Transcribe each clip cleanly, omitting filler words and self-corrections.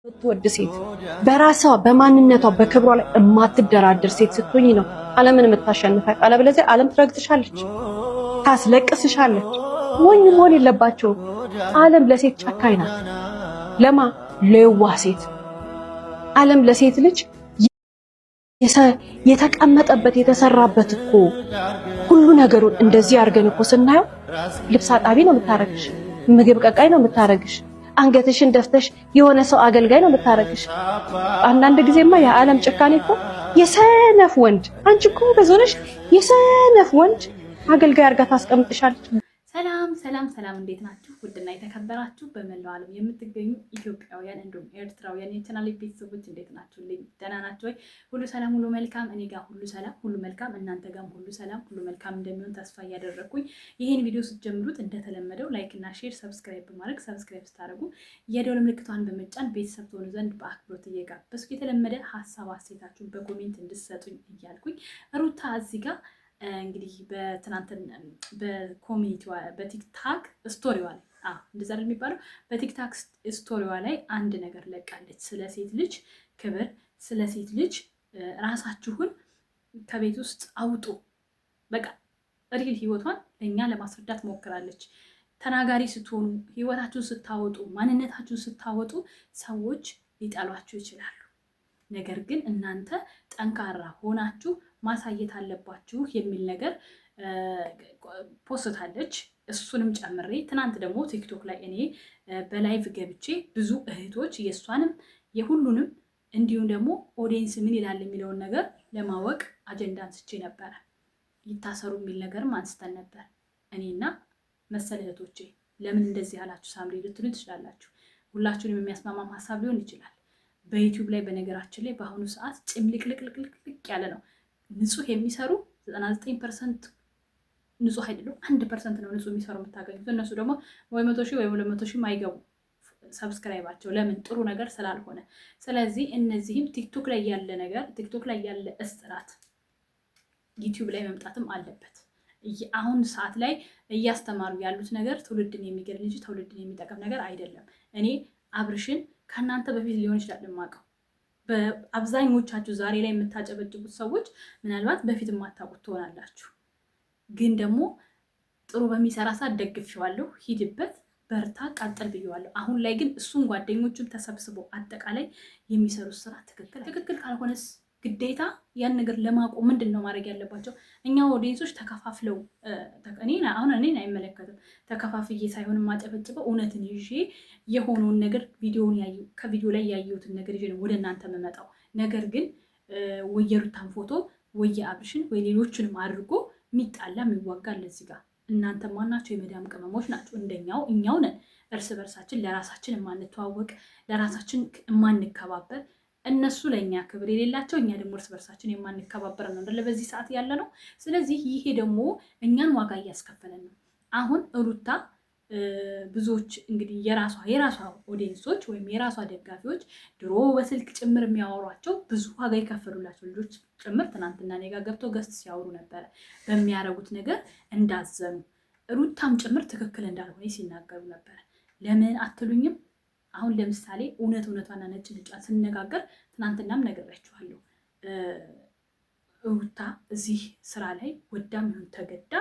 የምትወድ ሴት በራሷ በማንነቷ በክብሯ ላይ የማትደራደር ሴት ስትሆኚ ነው ዓለምን የምታሸንፋት። አለበለዚያ ዓለም ትረግጥሻለች፣ ታስለቅስሻለች። ሞኝ መሆን የለባቸውም። ዓለም ለሴት ጨካኝ ናት። ለማ ለየዋህ ሴት ዓለም ለሴት ልጅ የተቀመጠበት የተሰራበት እኮ ሁሉ ነገሩን እንደዚህ አድርገን እኮ ስናየው ልብስ አጣቢ ነው የምታረግሽ፣ ምግብ ቀቃይ ነው የምታረግሽ፣ አንገትሽን ደፍተሽ የሆነ ሰው አገልጋይ ነው የምታረግሽ። አንዳንድ ጊዜማ የዓለም ጭካኔ እኮ የሰነፍ ወንድ አንቺ እኮ በዞነሽ የሰነፍ ወንድ አገልጋይ አድርጋ ታስቀምጥሻለች። ሰላም እንዴት ናችሁ? ውድና የተከበራችሁ በመላው ዓለም የምትገኙ ኢትዮጵያውያን እንዲሁም ኤርትራውያን የቻናሌ ቤተሰቦች እንዴት ናችሁልኝ? ደህና ናችሁ ወይ? ሁሉ ሰላም ሁሉ መልካም፣ እኔ ጋር ሁሉ ሰላም ሁሉ መልካም፣ እናንተ ጋርም ሁሉ ሰላም ሁሉ መልካም እንደሚሆን ተስፋ እያደረኩኝ ይሄን ቪዲዮ ስትጀምሩት እንደተለመደው ላይክ እና ሼር ሰብስክራይብ በማድረግ ሰብስክራይብ ስታደርጉ የደወል ምልክቷን በመጫን ቤተሰብ ትሆኑ ዘንድ በአክብሮት እየጋበዝኩ የተለመደ ሀሳብ አስተያየታችሁን በኮሜንት እንድትሰጡኝ እያልኩኝ ሩታ እዚህ ጋር እንግዲህ በኮሚኒቲዋ በቲክታክ ስቶሪዋ ላይ እንደዛ የሚባለው በቲክታክ ስቶሪዋ ላይ አንድ ነገር ለቃለች። ስለ ሴት ልጅ ክብር፣ ስለ ሴት ልጅ ራሳችሁን ከቤት ውስጥ አውጡ፣ በቃ ሪል ህይወቷን ለእኛ ለማስረዳት ሞክራለች። ተናጋሪ ስትሆኑ፣ ህይወታችሁን ስታወጡ፣ ማንነታችሁን ስታወጡ ሰዎች ሊጠሏችሁ ይችላሉ። ነገር ግን እናንተ ጠንካራ ሆናችሁ ማሳየት አለባችሁ የሚል ነገር ፖስታለች። እሱንም ጨምሬ ትናንት ደግሞ ቲክቶክ ላይ እኔ በላይቭ ገብቼ ብዙ እህቶች የእሷንም የሁሉንም እንዲሁም ደግሞ ኦዲየንስ ምን ይላል የሚለውን ነገር ለማወቅ አጀንዳ አንስቼ ነበረ። ይታሰሩ የሚል ነገርም አንስተን ነበር። እኔና መሰል እህቶቼ ለምን እንደዚህ አላችሁ ሳምሪ ልትሉ ትችላላችሁ። ሁላችሁንም የሚያስማማም ሀሳብ ሊሆን ይችላል። በዩቲዩብ ላይ በነገራችን ላይ በአሁኑ ሰዓት ጭምልቅልቅልቅልቅ ያለ ነው። ንጹህ የሚሰሩ 99% ንጹህ አይደሉም። 1% ነው ንጹህ የሚሰሩ የምታገኙት። እነሱ ደግሞ ወይ 100,000 ወይ 200,000 አይገቡ ሰብስክራይባቸው፣ ለምን? ጥሩ ነገር ስላልሆነ። ስለዚህ እነዚህም ቲክቶክ ላይ ያለ ነገር፣ ቲክቶክ ላይ ያለ እስጥራት ዩቲዩብ ላይ መምጣትም አለበት። አሁን ሰዓት ላይ እያስተማሩ ያሉት ነገር ትውልድን የሚገድል እንጂ ትውልድን የሚጠቅም ነገር አይደለም። እኔ አብርሽን ከእናንተ በፊት ሊሆን ይችላል የማውቀው። በአብዛኞቻችሁ ዛሬ ላይ የምታጨበጭቡት ሰዎች ምናልባት በፊት የማታውቁት ትሆናላችሁ። ግን ደግሞ ጥሩ በሚሰራ ሰዓት ደግፌዋለሁ፣ ሂድበት፣ በርታ፣ ቀጥል ብዬዋለሁ። አሁን ላይ ግን እሱን ጓደኞቹም ተሰብስበው አጠቃላይ የሚሰሩት ስራ ትክክል ካልሆነስ ግዴታ ያን ነገር ለማቆም ምንድን ነው ማድረግ ያለባቸው? እኛ ኦዲየንሶች ተከፋፍለው አሁን እኔን አይመለከትም። ተከፋፍዬ ሳይሆን ማጨበጭበው እውነትን ይዤ የሆነውን ነገር ከቪዲዮ ላይ ያየሁትን ነገር ይዤ ነው ወደ እናንተ የምመጣው። ነገር ግን ወየሩታን ፎቶ ወየ አብርሽን ወይ ሌሎችንም አድርጎ የሚጣላ የሚዋጋ ለዚህ ጋር እናንተ ማናቸው? የመዳም ቅመሞች ናቸው። እንደኛው እኛው ነን እርስ በርሳችን ለራሳችን የማንተዋወቅ ለራሳችን የማንከባበር። እነሱ ለእኛ ክብር የሌላቸው፣ እኛ ደግሞ እርስ በርሳችን የማንከባበር ነው እንደለ በዚህ ሰዓት ያለ ነው። ስለዚህ ይሄ ደግሞ እኛን ዋጋ እያስከፈለን ነው። አሁን ሩታ ብዙዎች እንግዲህ የራሷ ኦዲየንሶች ወይም የራሷ ደጋፊዎች ድሮ በስልክ ጭምር የሚያወሯቸው ብዙ ዋጋ የከፈሉላቸው ልጆች ጭምር ትናንትና እኔ ጋር ገብተው ገስት ሲያወሩ ነበረ። በሚያረጉት ነገር እንዳዘኑ ሩታም ጭምር ትክክል እንዳልሆነ ሲናገሩ ነበረ። ለምን አትሉኝም? አሁን ለምሳሌ እውነቷና ነጭ ነጯን ስንነጋገር ትናንትናም ነግሬያችኋለሁ። ሩታ እዚህ ስራ ላይ ወዳም ይሁን ተገዳ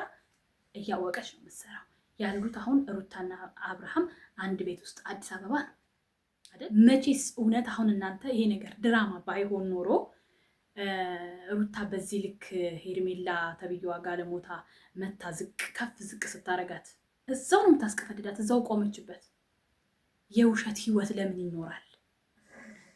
እያወቀች ነው የምትሰራው። ያሉት አሁን ሩታና አብርሃም አንድ ቤት ውስጥ አዲስ አበባ ነው አይደል? መቼስ እውነት አሁን እናንተ ይሄ ነገር ድራማ ባይሆን ኖሮ ሩታ በዚህ ልክ ሄርሜላ ተብዬዋ ጋለሞታ መታ ከፍ ዝቅ ስታረጋት እዛው ነው የምታስቀፈድዳት፣ እዛው ቆመችበት። የውሸት ህይወት ለምን ይኖራል?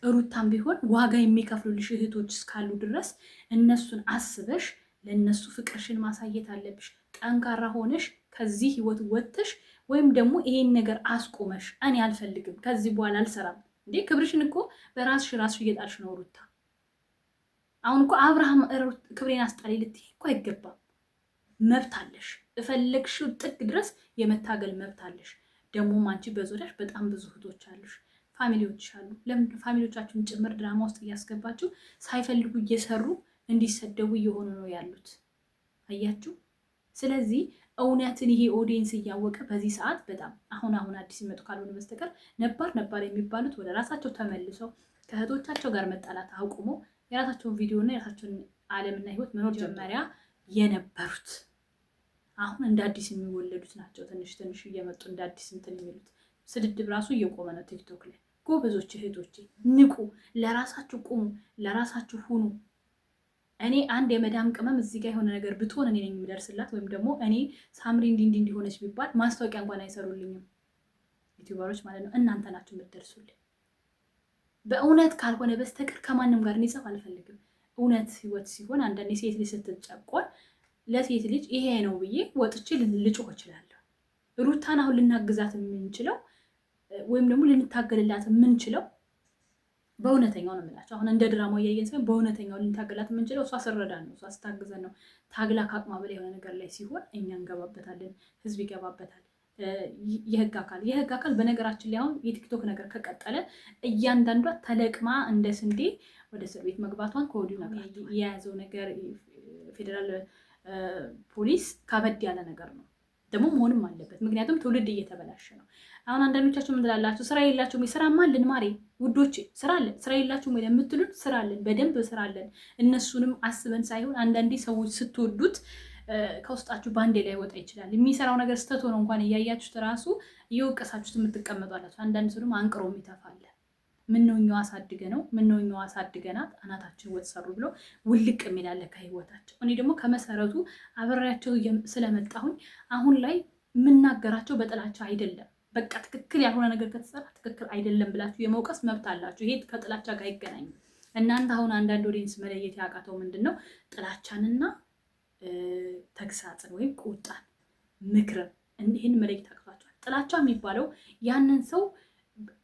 ሩታም ቢሆን ዋጋ የሚከፍሉልሽ እህቶች እስካሉ ድረስ እነሱን አስበሽ ለእነሱ ፍቅርሽን ማሳየት አለብሽ። ጠንካራ ሆነሽ ከዚህ ህይወት ወጥተሽ ወይም ደግሞ ይሄን ነገር አስቆመሽ እኔ አልፈልግም ከዚህ በኋላ አልሰራም እንዴ። ክብርሽን እኮ በራስሽ እየጣልሽ ነው ሩታ። አሁን እኮ አብርሃም ክብሬን አስጣሊ ልትይ እኮ አይገባም። መብት አለሽ፣ እፈለግሽው ጥግ ድረስ የመታገል መብት አለሽ። ደግሞ አንቺ በዙሪያሽ በጣም ብዙ እህቶች አሉሽ፣ ፋሚሊዎች አሉ። ለምን ፋሚሊዎቻችሁን ጭምር ድራማ ውስጥ እያስገባችሁ ሳይፈልጉ እየሰሩ እንዲሰደቡ እየሆኑ ነው ያሉት? አያችሁ። ስለዚህ እውነትን ይሄ ኦዲየንስ እያወቀ በዚህ ሰዓት በጣም አሁን አዲስ ይመጡ ካልሆነ በስተቀር ነባር የሚባሉት ወደ ራሳቸው ተመልሰው ከእህቶቻቸው ጋር መጣላት አቁሞ የራሳቸውን ቪዲዮና የራሳቸውን ዓለምና ህይወት መኖር ጀመሪያ የነበሩት አሁን እንደ አዲስ የሚወለዱት ናቸው። ትንሽ እየመጡ እንደ አዲስ እንትን የሚሉት ስድድብ ራሱ እየቆመ ነው ቲክቶክ ላይ። ጎበዞች እህቶቼ ንቁ፣ ለራሳችሁ ቁሙ፣ ለራሳችሁ ሁኑ። እኔ አንድ የመዳም ቅመም እዚህ ጋር የሆነ ነገር ብትሆን እኔ ነኝ የሚደርስላት፣ ወይም ደግሞ እኔ ሳምሪ እንዲሆነች ቢባል ማስታወቂያ እንኳን አይሰሩልኝም ዩቲዩበሮች ማለት ነው። እናንተ ናችሁ የምትደርሱልኝ። በእውነት ካልሆነ በስተቀር ከማንም ጋር እንዲጽፍ አልፈልግም። እውነት ህይወት ሲሆን አንዳንዴ ሴት ልጅ ስትጨቆን ለሴት ልጅ ይሄ ነው ብዬ ወጥቼ ልጮህ እችላለሁ። ሩታን አሁን ልናግዛት የምንችለው ወይም ደግሞ ልንታገልላት የምንችለው በእውነተኛው ነው የምላቸው። አሁን እንደ ድራማ እያየን ሳይሆን በእውነተኛው ልንታገላት የምንችለው እሷ ስረዳን ነው፣ እሷ ስታግዘን ነው። ታግላ ከአቅማ በላይ የሆነ ነገር ላይ ሲሆን እኛ እንገባበታለን፣ ህዝብ ይገባበታል። የህግ አካል በነገራችን ላይ አሁን የቲክቶክ ነገር ከቀጠለ እያንዳንዷ ተለቅማ እንደ ስንዴ ወደ እስር ቤት መግባቷን ከወዲሁ ነገር የያዘው ነገር ፌዴራል ፖሊስ ከበድ ያለ ነገር ነው ደግሞ መሆንም አለበት። ምክንያቱም ትውልድ እየተበላሸ ነው። አሁን አንዳንዶቻችሁ ምን ትላላችሁ? ስራ የላችሁም? ስራማ አለን ማሬ ውዶቼ፣ ስራ አለን። ስራ የላችሁም ወይ ለምትሉን ስራ አለን፣ በደንብ ስራ አለን። እነሱንም አስበን ሳይሆን አንዳንዴ ሰዎች ስትወዱት ከውስጣችሁ ባንዴ ላይ ወጣ ይችላል። የሚሰራው ነገር ስተት ሆኖ እንኳን እያያችሁት ራሱ እየወቀሳችሁት የምትቀመጧላችሁ። አንዳንድ ሰው ደግሞ አንቅሮ ይተፋል። ምነውኛው አሳድገ ነው ምነውኛው አሳድገናት አናታችን ወጥ ሰሩ ብሎ ውልቅ የሚላለ ከህይወታቸው። እኔ ደግሞ ከመሰረቱ አብሬያቸው ስለመጣሁኝ አሁን ላይ የምናገራቸው በጥላቻ አይደለም። በቃ ትክክል ያልሆነ ነገር ከተሰራ ትክክል አይደለም ብላችሁ የመውቀስ መብት አላችሁ። ይሄ ከጥላቻ ጋር አይገናኝም። እናንተ አሁን አንዳንድ ኦዲየንስ መለየት ያቃተው ምንድን ነው? ጥላቻንና ተግሳጽን ወይም ቁጣን፣ ምክርን ይህን መለየት አቅቷቸዋል። ጥላቻ የሚባለው ያንን ሰው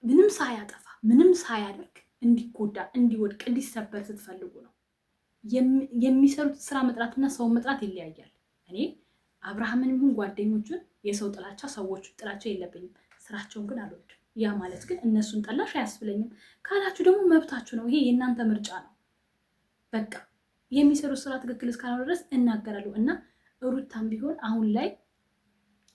ምንም ሳያጠፋ ምንም ሳያደርግ እንዲጎዳ፣ እንዲወድቅ፣ እንዲሰበር ስትፈልጉ ነው። የሚሰሩት ስራ መጥራትና ሰው መጥራት ይለያያል። እኔ አብርሃምን ይሁን ጓደኞቹን የሰው ጥላቻ ሰዎቹ ጥላቻ የለብኝም፣ ስራቸውን ግን አልወድም። ያ ማለት ግን እነሱን ጠላሽ አያስብለኝም ካላችሁ ደግሞ መብታችሁ ነው። ይሄ የእናንተ ምርጫ ነው። በቃ የሚሰሩት ስራ ትክክል እስካልሆነ ድረስ እናገራለሁ። እና ሩታም ቢሆን አሁን ላይ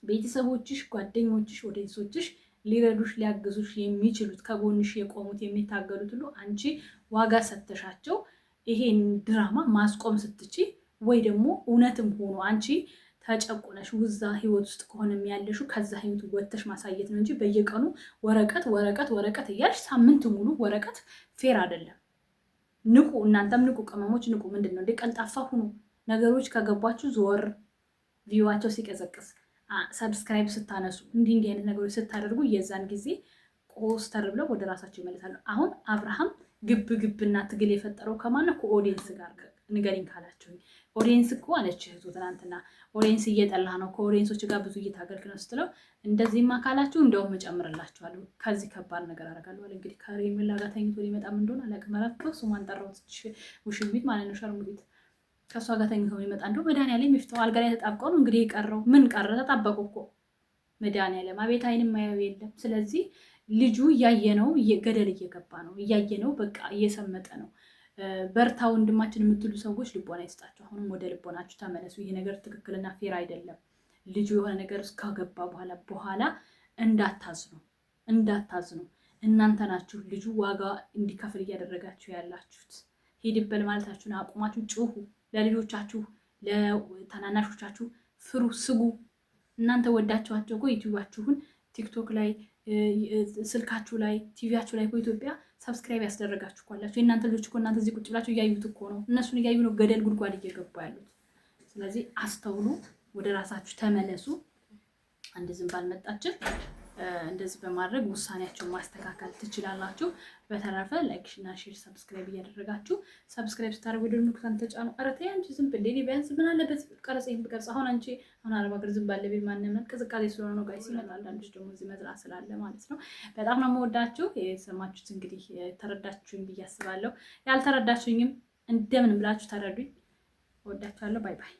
ቤተሰቦችሽ፣ ጓደኞችሽ፣ ኦዲየንሶችሽ ሊረዱሽ ሊያግዙሽ የሚችሉት ከጎንሽ የቆሙት የሚታገሉት ሁሉ አንቺ ዋጋ ሰተሻቸው ይሄን ድራማ ማስቆም ስትቺ ወይ ደግሞ እውነትም ሆኖ አንቺ ተጨቁነሽ ውዛ ህይወት ውስጥ ከሆነ የሚያለሹ ከዛ ህይወት ወጥተሽ ማሳየት ነው እንጂ በየቀኑ ወረቀት እያልሽ ሳምንት ሙሉ ወረቀት ፌር አይደለም። ንቁ፣ እናንተም ንቁ፣ ቅመሞች ንቁ። ምንድን ነው እንደ ቀልጣፋ ሁኑ። ነገሮች ከገባችሁ ዞር ቪዋቸው ሲቀዘቅዝ ሰብስክራይብ ስታነሱ እንዲህ አይነት ነገሮች ስታደርጉ የዛን ጊዜ ቆስተር ብለው ወደ ራሳቸው ይመለሳሉ። አሁን አብርሃም ግብና ትግል የፈጠረው ከማን ነው? ከኦዲየንስ ጋር ንገሪኝ ካላችሁኝ፣ ኦዲየንስ እኮ አለች እህቱ ትናንትና፣ ኦዲየንስ እየጠላ ነው፣ ከኦዲየንሶች ጋር ብዙ እየታገልክ ነው ስትለው፣ እንደዚህማ ካላችሁ እንደውም እጨምርላችኋለሁ፣ ከዚህ ከባድ ነገር አደርጋለሁ አለ። እንግዲህ ከሬሜላ ጋር ተኝቶ ሊመጣም እንደሆነ አላውቅም። ማለት ነው ስሟን ጠራሁት፣ ውሽሚት ማለት ነው፣ ሸርሙቢት ከእሷ ጋር ተኝተው የሚመጣ እንደው መድኃኒዓለም የሚፍተው አልጋ ላይ ተጣብቀው ነው እንግዲህ የቀረው። ምን ቀረ? ተጣበቁ እኮ መድኃኒዓለም። አቤት አይንም ማያው የለም። ስለዚህ ልጁ እያየነው ገደል እየገባ ነው፣ እያየነው በቃ እየሰመጠ ነው። በርታ ወንድማችን የምትሉ ሰዎች ልቦና ይስጣቸው። አሁንም ወደ ልቦናችሁ ተመለሱ። ይሄ ነገር ትክክልና ፌር አይደለም። ልጁ የሆነ ነገር እስካገባ በኋላ እንዳታዝኑ። እናንተ ናችሁ ልጁ ዋጋ እንዲከፍል እያደረጋችሁ ያላችሁት። ሂድበል ማለታችሁን አቁማችሁ ጩሁ። ለልጆቻችሁ ለታናናሾቻችሁ ፍሩ፣ ስጉ። እናንተ ወዳችኋቸው እኮ ዩቲዩባችሁን ቲክቶክ ላይ ስልካችሁ ላይ ቲቪያችሁ ላይ እኮ ኢትዮጵያ ሰብስክራይብ ያስደረጋችሁ እኮ አላችሁ። የእናንተ ልጆች እኮ እናንተ እዚህ ቁጭ ብላችሁ እያዩት እኮ ነው። እነሱን እያዩ ነው ገደል ጉድጓድ እየገቡ ያሉት። ስለዚህ አስተውሉ፣ ወደ ራሳችሁ ተመለሱ። አንድ ዝም ባልመጣችን እንደዚህ በማድረግ ውሳኔያቸውን ማስተካከል ትችላላችሁ። በተረፈ ላይክ እና ሼር ሰብስክራይብ እያደረጋችሁ ሰብስክራይብ ስታደርጉ ደግሞ ምልክቱን ተጫኑ። ኧረ ተይ አንቺ ዝም ብለሽ ቢያንስ ምን አለበት ቀረጸኝ ብቀርጽ። አሁን አንቺ አረብ ሀገር ዝም ባለ ቤት ማንንም ቅዝቃዜ ስለሆነ ነው ጋይስ ይመጣል። አንዳንዶች ደግሞ እዚህ መዝራት ስላለ ማለት ነው። በጣም ነው የምወዳችሁ። የሰማችሁት እንግዲህ ተረዳችሁኝ ብዬ አስባለሁ። ያልተረዳችሁኝም እንደምን ብላችሁ ተረዱኝ። እወዳችኋለሁ። ባይ ባይ።